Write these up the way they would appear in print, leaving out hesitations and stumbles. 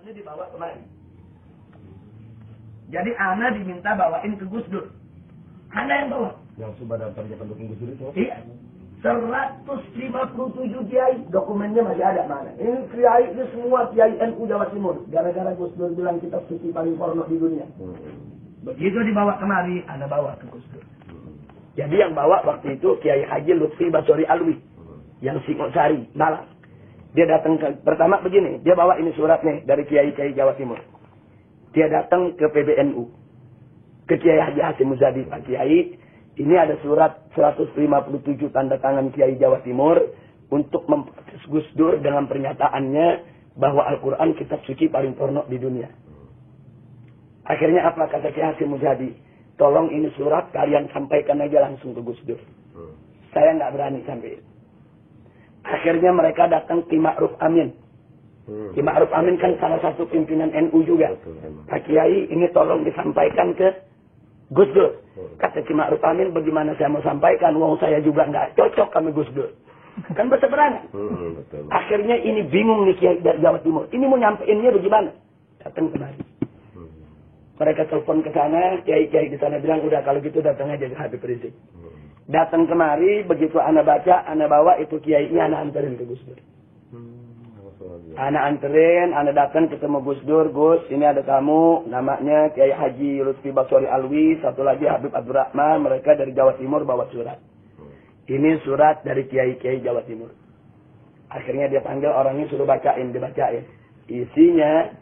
Ini dibawa kemari. Jadi ana diminta bawain ke Gus Dur. Ana yang bawa. Yang sudah daftarnya pendukung Gus Dur itu? Iya. 157 kiai, dokumennya masih ada mana? Ini kiai ini semua kiai NU Jawa Timur. Gara-gara Gus Dur bilang kita suci paling porno di dunia. Begitu dibawa kemari, ana bawa ke Gus Dur. Jadi yang bawa waktu itu Kiai Haji Lutfi Basori Alwi, yang Singosari, Malang. Dia datang ke, pertama begini, dia bawa ini surat nih dari Kiai-Kiai Jawa Timur. Dia datang ke PBNU, ke Kiai Haji Hasim Muzadi, Pak Kiai, ini ada surat 157 tanda tangan Kiai Jawa Timur untuk memprotes Gus Dur dengan pernyataannya bahwa Al-Quran kitab suci paling porno di dunia. Akhirnya apa kata Kiai Hasim Muzadi? Tolong ini surat kalian sampaikan aja langsung ke Gus Dur. Saya nggak berani sampai. Akhirnya mereka datang Ki Ma'ruf Amin. Ki Ma'ruf Amin kan salah satu pimpinan NU juga. Pak Kiai ini tolong disampaikan ke Gus Dur. Kata Ki Ma'ruf Amin, bagaimana saya mau sampaikan? Wong saya juga nggak cocok kami Gus Dur. Kan berseberangan. Akhirnya ini bingung nih Kiai dari Jawa Timur. Ini mau nyampeinnya bagaimana? Datang kemari. Mereka telepon ke sana, kiai-kiai di sana bilang, udah kalau gitu datang aja ke Habib Rizik. Datang kemari, begitu ana baca, ana bawa itu kiainya, ana anterin ke Gus Dur. Ana anterin, ana datang ketemu Gus Dur, Gus, ini ada tamu, namanya Kiai Haji Lutfi Basori Alwi, satu lagi Habib Abdurrahman, mereka dari Jawa Timur bawa surat. Ini surat dari kiai-kiai Jawa Timur. Akhirnya dia panggil orangnya, suruh bacain, dibacain. Isinya,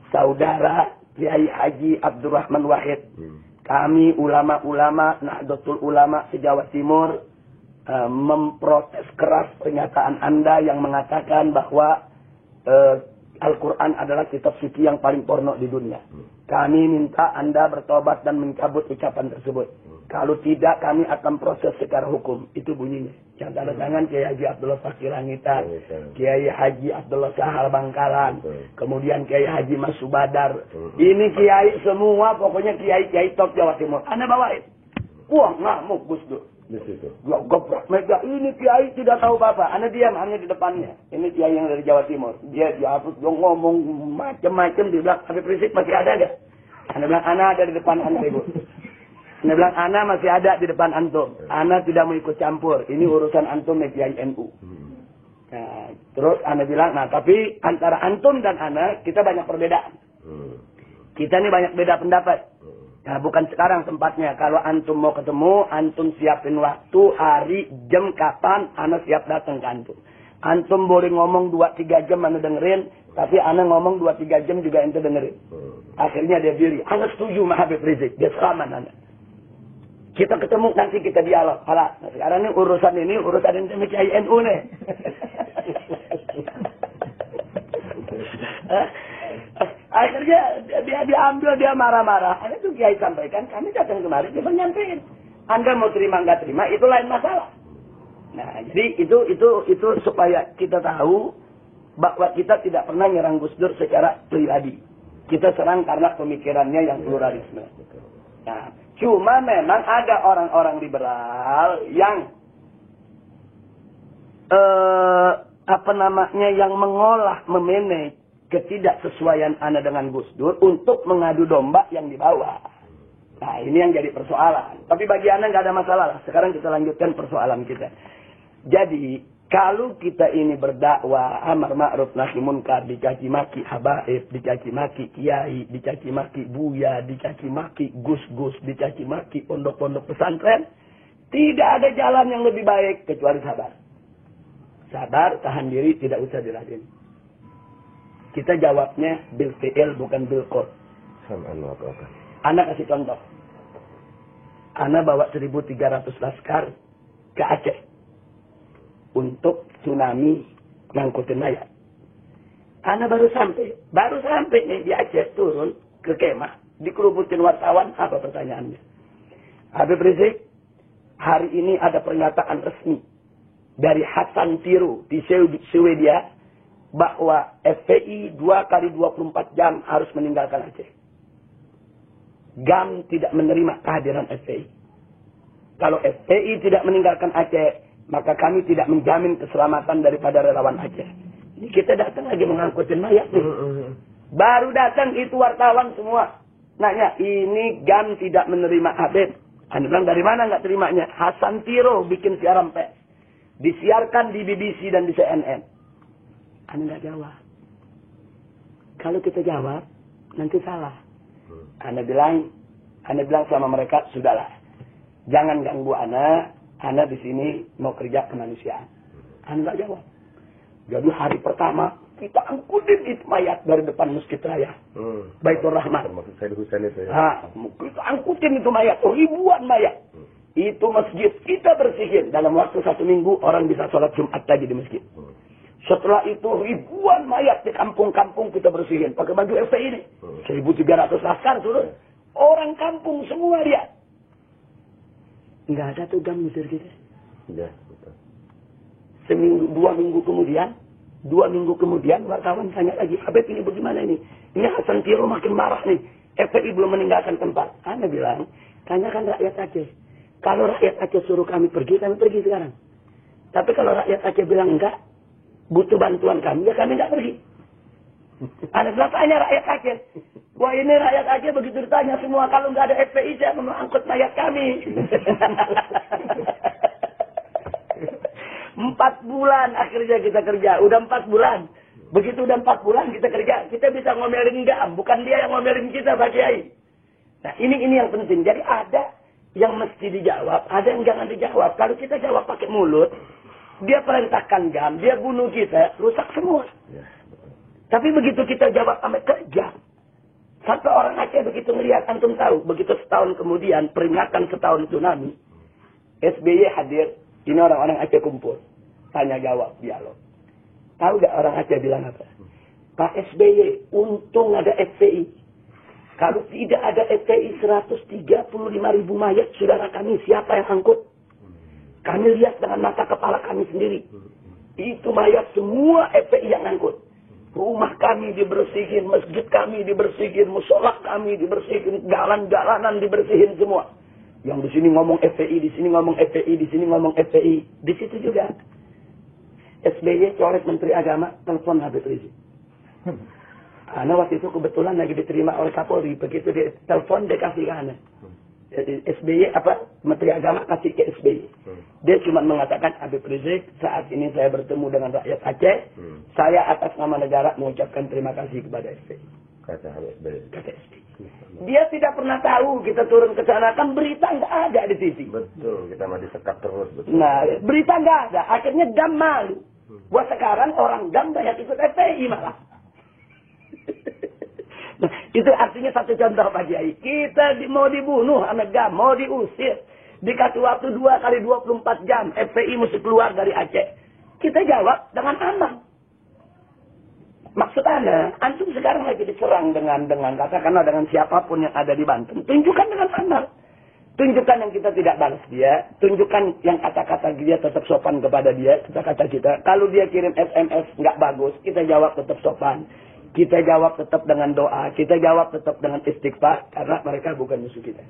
saudara Kiai Haji Abdurrahman Wahid. Kami ulama-ulama Nahdlatul Ulama se-Jawa Timur memprotes keras pernyataan Anda yang mengatakan bahwa Al-Quran adalah kitab suci yang paling porno di dunia. Kami minta Anda bertobat dan mencabut ucapan tersebut. Kalau tidak, kami akan proses secara hukum. Itu bunyinya. Yang tanda tangan Kiai Haji Abdullah Fakir Langitan, Kiai Haji Abdullah Sahal Bangkalan, kemudian Kiai Haji Mas Subadar. Ini kiai semua, pokoknya kiai-kiai top Jawa Timur. Anda bawain. Wah, ngamuk Gus Dur. Gobrak mega, ini kiai tidak tahu apa-apa. Anda diam hanya di depannya. Ini kiai yang dari Jawa Timur. Dia dihapus, dia ngomong macam-macam. Dia bilang, Habib Rizik masih ada gak? Anda bilang, Ana ada di depan Anda, Ibu. Anda bilang, Ana masih ada di depan antum. Ana tidak mau ikut campur. Ini urusan antum dengan Kiai NU. Nah, terus Ana bilang, nah tapi antara antum dan Ana, kita banyak perbedaan. Kita ini banyak beda pendapat. Nah, bukan sekarang tempatnya. Kalau antum mau ketemu, antum siapin waktu, hari, jam, kapan, Ana siap datang ke antum. Antum boleh ngomong 2-3 jam Ana dengerin, tapi Ana ngomong 2-3 jam juga ente dengerin. Akhirnya dia diri. Ana setuju sama Habib Rizik. Dia selamat Ana. Kita ketemu nanti kita dialog. Nah, sekarang ini urusan ini Kiai NU nih. Akhirnya dia diambil, dia marah-marah. Ini tuh Kiai sampaikan, kami datang kemari, dia menyampaikan. Anda mau terima nggak terima, itu lain masalah. Nah, jadi itu supaya kita tahu bahwa kita tidak pernah nyerang Gus Dur secara pribadi. Kita serang karena pemikirannya yang pluralisme. Nah, cuma memang ada orang-orang liberal yang yang mengolah, memanage ketidaksesuaian Anda dengan Gus Dur untuk mengadu domba yang dibawa. Nah, ini yang jadi persoalan. Tapi bagi Anda nggak ada masalah. Sekarang kita lanjutkan persoalan kita. Jadi, kalau kita ini berdakwah amar ma'ruf nahi munkar, dicaci maki habaib, dicaci maki kiai, dicaci maki buya, dicaci maki gus-gus, dicaci maki pondok-pondok pesantren, tidak ada jalan yang lebih baik kecuali sabar. Sabar, tahan diri, tidak usah diladenin. Kita jawabnya bil fi'il bukan bil qol. Anak kasih contoh. Anak bawa 1.300 laskar ke Aceh untuk tsunami ngangkutin mayat. Anak baru sampai nih di Aceh, turun ke kemah, dikerubutin wartawan. Apa pertanyaannya? Habib Rizik, hari ini ada pernyataan resmi dari Hasan Tiru di Swedia bahwa FPI 2x24 jam harus meninggalkan Aceh. GAM tidak menerima kehadiran FPI. Kalau FPI tidak meninggalkan Aceh, maka kami tidak menjamin keselamatan daripada relawan Aceh. Ini kita datang lagi mengangkutin mayat. Baru datang itu wartawan semua. Nanya, ini GAM tidak menerima Habib. Anda bilang, dari mana nggak terimanya? Hasan Tiro bikin siaran pers. Disiarkan di BBC dan di CNN. Anda nggak jawab. Kalau kita jawab, nanti salah. Anda bilang sama mereka, sudahlah. Jangan ganggu Anda di sini mau kerja kemanusiaan. Anda nggak jawab. Jadi hari pertama, kita angkutin itu mayat dari depan Masjid Raya. Baitur Rahman. Termasuk Said Husain itu ya. Kita angkutin itu mayat, ribuan mayat. Itu masjid kita bersihin. Dalam waktu 1 minggu, orang bisa sholat Jumat lagi di masjid. Setelah itu ribuan mayat di kampung-kampung kita bersihin. Pakai baju FPI ini. 1.300 laskar suruh. Orang kampung semua dia. Nggak ada tuh GAM ngusir kita. Iya, betul. Seminggu, 2 minggu kemudian. 2 minggu kemudian wartawan tanya lagi. Habib ini bagaimana ini? Ini Hasan Tiro makin marah nih. FPI belum meninggalkan tempat. Anda bilang, tanyakan rakyat Aceh. Kalau rakyat Aceh suruh kami pergi sekarang. Tapi kalau rakyat Aceh bilang enggak, butuh bantuan kami, ya kami enggak pergi. Anda bilang, tanya rakyat Aceh. Wah, ini rakyat Aceh begitu ditanya semua, kalau enggak ada FPI, saya mau angkut mayat kami. 4 bulan akhirnya kita kerja. Udah 4 bulan. Begitu udah 4 bulan kita kerja, kita bisa ngomelin GAM. Bukan dia yang ngomelin kita, Pak Kiai. Nah, ini yang penting. Jadi ada yang mesti dijawab, ada yang jangan dijawab. Kalau kita jawab pakai mulut, dia perintahkan GAM, dia bunuh kita, rusak semua. Tapi begitu kita jawab sampai kerja, sampai orang Aceh begitu melihat, antum tahu, begitu setahun kemudian, peringatan setahun tsunami, SBY hadir, ini orang-orang Aceh kumpul, tanya jawab, dialog. Tahu gak orang Aceh bilang apa? Pak SBY, untung ada FPI. Kalau tidak ada FPI 135.000 mayat saudara kami, siapa yang angkut? Kami lihat dengan mata kepala kami sendiri. Itu mayat semua FPI yang angkut. Rumah kami dibersihin, masjid kami dibersihin, musola kami dibersihin, jalan-jalanan dibersihin semua. Yang di sini ngomong FPI, di sini ngomong FPI, di sini ngomong FPI. Di situ juga. SBY coret Menteri Agama, telepon Habib Rizik. Ana waktu itu kebetulan lagi diterima oleh Kapolri. Begitu dia telepon, dia kasih ke Ana. Jadi SBY Menteri Agama kasih ke SBY. Dia cuma mengatakan, Habib Rizik, saat ini saya bertemu dengan rakyat Aceh. Saya atas nama negara mengucapkan terima kasih kepada SBY. Kata SBY. Kata SBY. Dia tidak pernah tahu kita turun ke sana. Kan berita nggak ada di TV. Betul, kita mah disekap terus. Betul. Nah, berita nggak ada. Akhirnya GAM malu. Buat sekarang orang GAM banyak ikut FPI malah. Nah, itu artinya satu contoh Pak Kiai. Kita mau dibunuh sama GAM, mau diusir. Dikasih waktu 2 kali 24 jam. FPI mesti keluar dari Aceh. Kita jawab dengan aman. Maksud Anda, antum sekarang lagi diserang dengan katakanlah dengan siapapun yang ada di Banten. Tunjukkan dengan aman. Tunjukkan yang kita tidak balas dia. Tunjukkan yang kata-kata dia tetap sopan kepada dia. Kata-kata kita. Kalau dia kirim SMS nggak bagus, kita jawab tetap sopan. Kita jawab tetap dengan doa. Kita jawab tetap dengan istighfar. Karena mereka bukan musuh kita.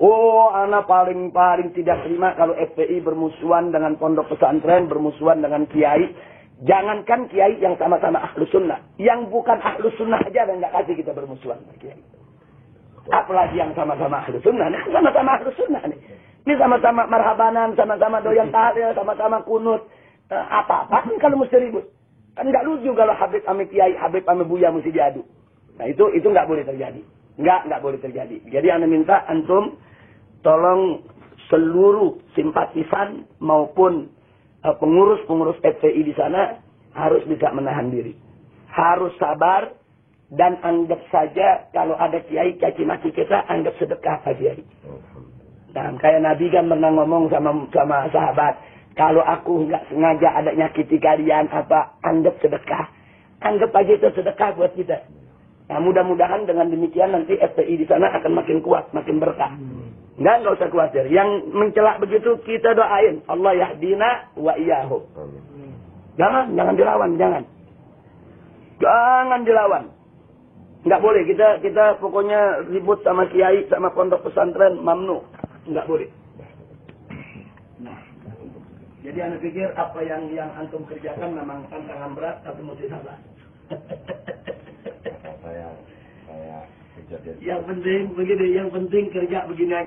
Oh, anak paling tidak terima kalau FPI bermusuhan dengan pondok pesantren, bermusuhan dengan kiai. Jangankan kiai yang sama-sama ahlu sunnah. Yang bukan ahlu sunnah aja dan nggak kasih kita bermusuhan dengan kiai. Apalagi yang sama-sama ahlu sunnah. Ini sama-sama ahlu sunnah nih. Ini sama-sama marhabanan, sama-sama doyan tahlil, sama-sama kunut. Apa-apa kan kalau mesti ribut. Kan nggak lucu kalau Habib ame kiai, Habib ame buya mesti diadu. Nah itu nggak boleh terjadi. Nggak boleh terjadi. Jadi anda minta antum tolong seluruh simpatisan maupun pengurus-pengurus FPI di sana harus bisa menahan diri. Harus sabar dan anggap saja kalau ada kiai caci maki kita anggap sedekah Pak Kiai. Nah, kayak Nabi kan pernah ngomong sama sahabat. Kalau aku nggak sengaja ada nyakiti kalian anggap sedekah. Anggap aja itu sedekah buat kita. Nah, mudah-mudahan dengan demikian nanti FPI di sana akan makin kuat, makin berkah. Nggak usah khawatir. Yang mencela begitu kita doain. Allah yahdina wa iyyahum. Jangan dilawan, jangan. Jangan dilawan. Nggak boleh. Kita pokoknya ribut sama kiai, sama pondok pesantren, mamnu. Nggak boleh. Jadi anda pikir apa yang antum kerjakan memang tantangan berat, tapi mesti sabar. Yang penting begini, yang penting kerja begini aja.